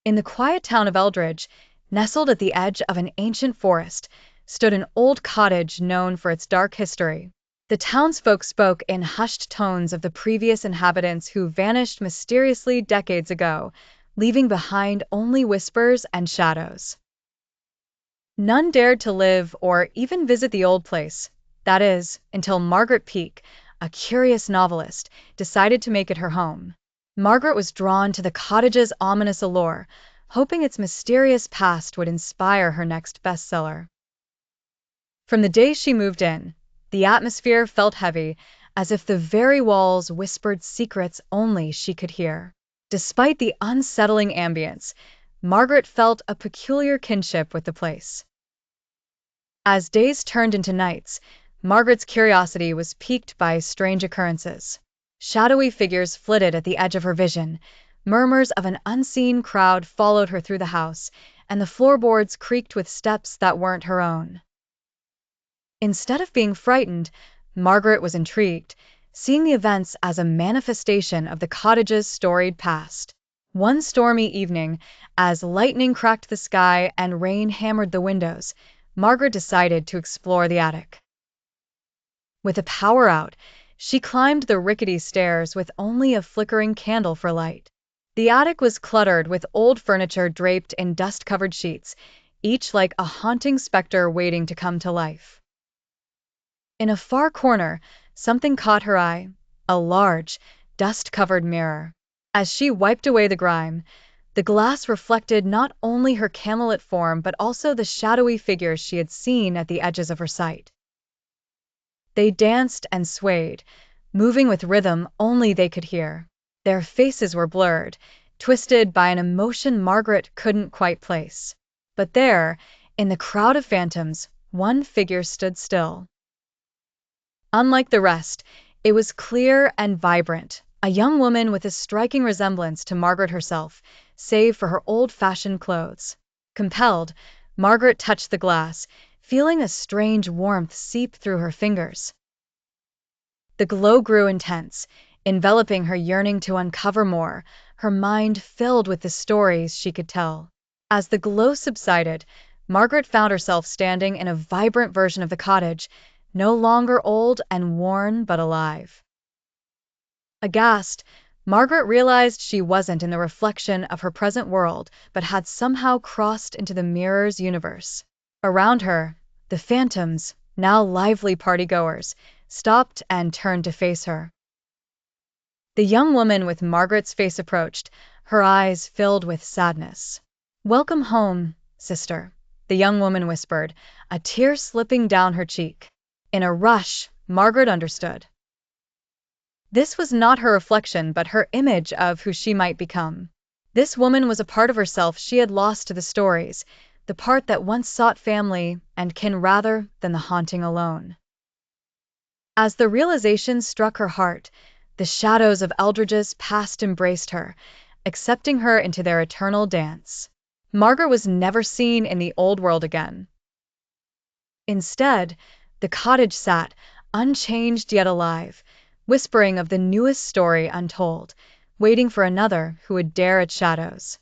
In the quiet town of Eldridge, nestled at the edge of an ancient forest, stood an old cottage known for its dark history. The townsfolk spoke in hushed tones of the previous inhabitants who vanished mysteriously decades ago, leaving behind only whispers and shadows. None dared to live or even visit the old place, that is, until Margaret Peake, a curious novelist, decided to make it her home. Margaret was drawn to the cottage's ominous allure, hoping its mysterious past would inspire her next bestseller. From the day she moved in, the atmosphere felt heavy, as if the very walls whispered secrets only she could hear. Despite the unsettling ambience, Margaret felt a peculiar kinship with the place. As days turned into nights, Margaret's curiosity was piqued by strange occurrences. Shadowy figures flitted at the edge of her vision, murmurs of an unseen crowd followed her through the house, and the floorboards creaked with steps that weren't her own. Instead of being frightened, Margaret was intrigued, seeing the events as a manifestation of the cottage's storied past. One stormy evening, as lightning cracked the sky and rain hammered the windows, Margaret decided to explore the attic. With the power out, she climbed the rickety stairs with only a flickering candle for light. The attic was cluttered with old furniture draped in dust-covered sheets, each like a haunting specter waiting to come to life. In a far corner, something caught her eye, a large, dust-covered mirror. As she wiped away the grime, the glass reflected not only her camelot form but also the shadowy figures she had seen at the edges of her sight. They danced and swayed, moving with rhythm only they could hear. Their faces were blurred, twisted by an emotion Margaret couldn't quite place. But there, in the crowd of phantoms, one figure stood still. Unlike the rest, it was clear and vibrant, a young woman with a striking resemblance to Margaret herself, save for her old-fashioned clothes. Compelled, Margaret touched the glass, feeling a strange warmth seep through her fingers. The glow grew intense, enveloping her, yearning to uncover more, her mind filled with the stories she could tell. As the glow subsided, Margaret found herself standing in a vibrant version of the cottage, no longer old and worn but alive. Aghast, Margaret realized she wasn't in the reflection of her present world, but had somehow crossed into the mirror's universe. Around her, the phantoms, now lively partygoers, stopped and turned to face her. The young woman with Margaret's face approached, her eyes filled with sadness. "Welcome home, sister," the young woman whispered, a tear slipping down her cheek. In a rush, Margaret understood. This was not her reflection but her image of who she might become. This woman was a part of herself she had lost to the stories, the part that once sought family and kin rather than the haunting alone. As the realization struck her heart, the shadows of Eldridge's past embraced her, accepting her into their eternal dance. Margaret was never seen in the old world again. Instead, the cottage sat, unchanged yet alive, whispering of the newest story untold, waiting for another who would dare its shadows.